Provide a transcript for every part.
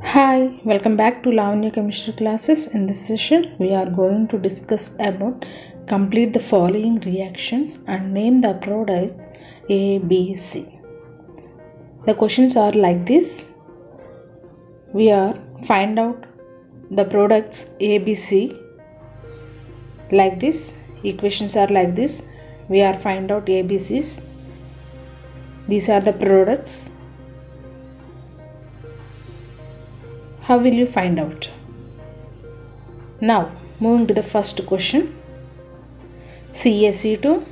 Hi, welcome back to Lavanya Chemistry classes. In this session, we are going to discuss about complete the following reactions and name the products A, B, C. The questions are like this. We are find out the products A, B, C like this. Equations are like this. We are find out A, B, C's. These are the products. How will you find out? Now, moving to the first question. CaC2,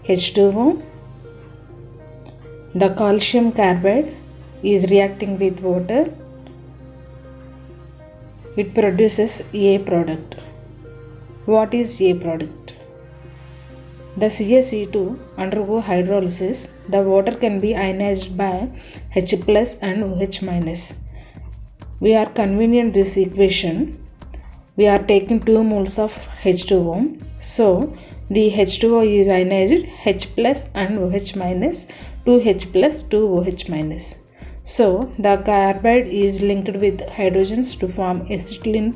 H2O. The calcium carbide is reacting with water. It produces A product. What is A product? The CaC2 undergo hydrolysis. The water can be ionized by H plus and OH minus. We are convenient this equation. We are taking 2 moles of H2O. So the H2O is ionized H plus and OH minus, 2H plus 2OH minus. So the carbide is linked with hydrogens to form acetylene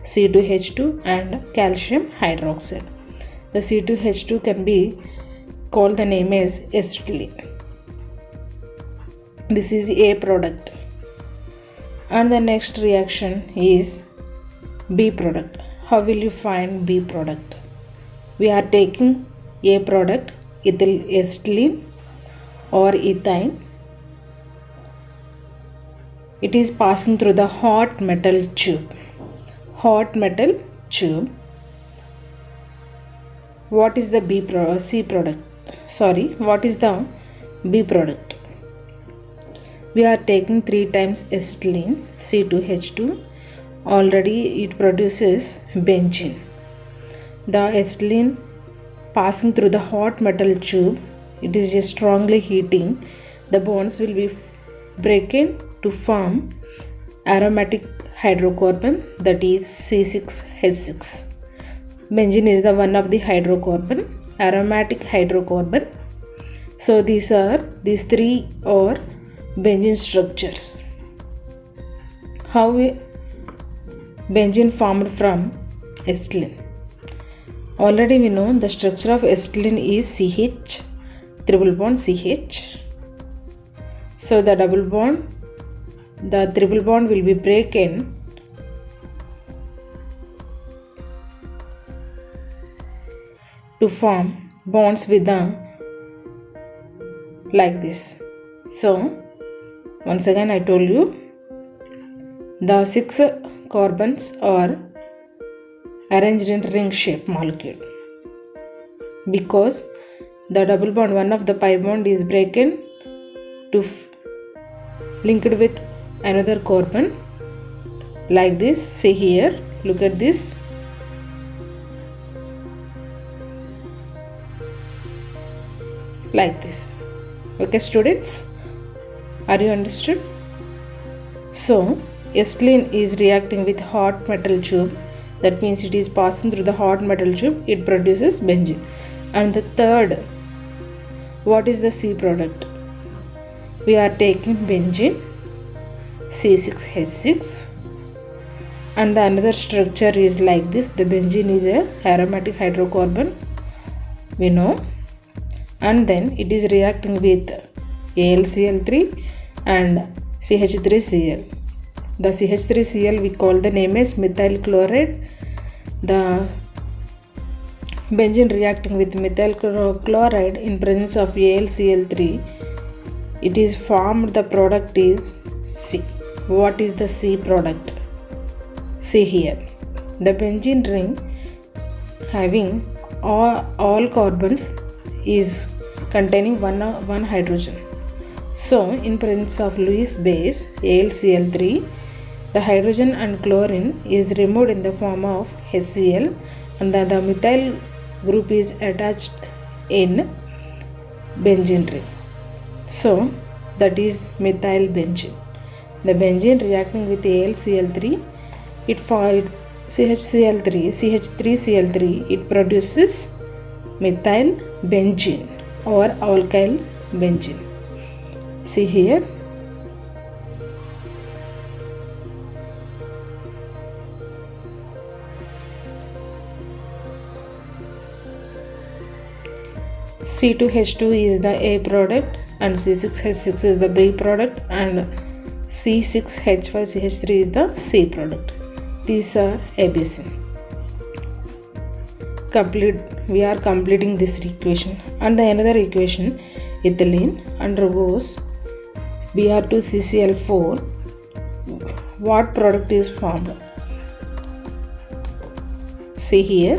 C2H2 and calcium hydroxide. The C2H2 can be called the name as acetylene. This is A product. And the next reaction is B product. How will you find B product? We are taking A product, ethyl acetylene or ethine. It is passing through the hot metal tube. Hot metal tube. What is the C product? What is the B product? We are taking 3 times acetylene C2H2. Already it produces benzene. The acetylene passing through the hot metal tube, it is just strongly heating. The bonds will be broken to form aromatic hydrocarbon, that is C6H6. Benzene is the one of the hydrocarbon, aromatic hydrocarbon. So these three are benzene structures. How benzene formed from acetylene? Already we know the structure of acetylene is CH, triple bond CH. So the triple bond will be broken to form bonds with the like this. So once again I told you, the 6 carbons are arranged in ring shape molecule because the double bond, one of the pi bond is broken to linked with another carbon like this. See here, look at this. Like this. Okay students, are you understood? So acetylene is reacting with hot metal tube. That means it is passing through the hot metal tube. It produces benzene. And the third, what is the C product? We are taking benzene C6H6 and the another structure is like this. The benzene is a aromatic hydrocarbon, we know, and then it is reacting with AlCl3 and CH3Cl. The CH3Cl we call the name as methyl chloride. The benzene reacting with methyl chloride in presence of AlCl3, it is formed, the product is C. What is the C product? See here, the benzene ring having all carbons is containing one hydrogen. So in presence of Lewis base AlCl3, the hydrogen and chlorine is removed in the form of HCl and the methyl group is attached in benzene ring. So that is methyl benzene. The benzene reacting with AlCl3, it formed CH3Cl3, it produces methyl benzene or alkyl benzene. See here, C2H2 is the A product and C6H6 is the B product and C6H5CH3 is the C product. These are ABC. We are completing this equation. And the another equation, ethylene undergoes Br2CCl4. What product is formed? See here.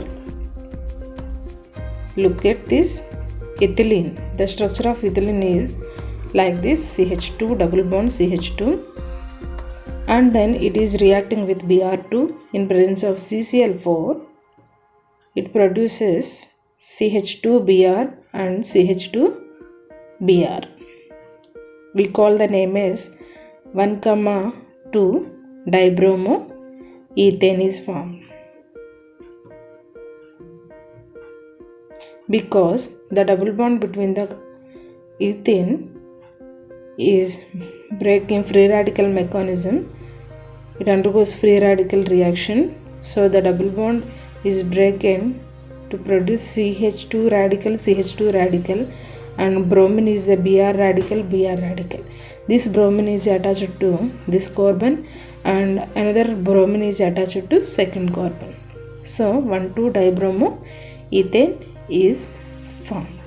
Look at this ethylene. The structure of ethylene is like this: CH2 double bond CH2, and then it is reacting with Br2 in presence of CCl4. It produces CH2Br and CH2Br. We call the name as 1,2 dibromoethane is formed. Because the double bond between the ethane is breaking free radical mechanism, it undergoes free radical reaction. So the double bond is broken to produce CH2 radical, and bromine is the Br radical. This bromine is attached to this carbon and another bromine is attached to second carbon. So 1,2 dibromoethane is formed.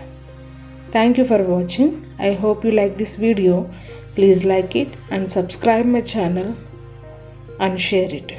Thank you for watching. I hope you like this video. Please like it and subscribe my channel and share it.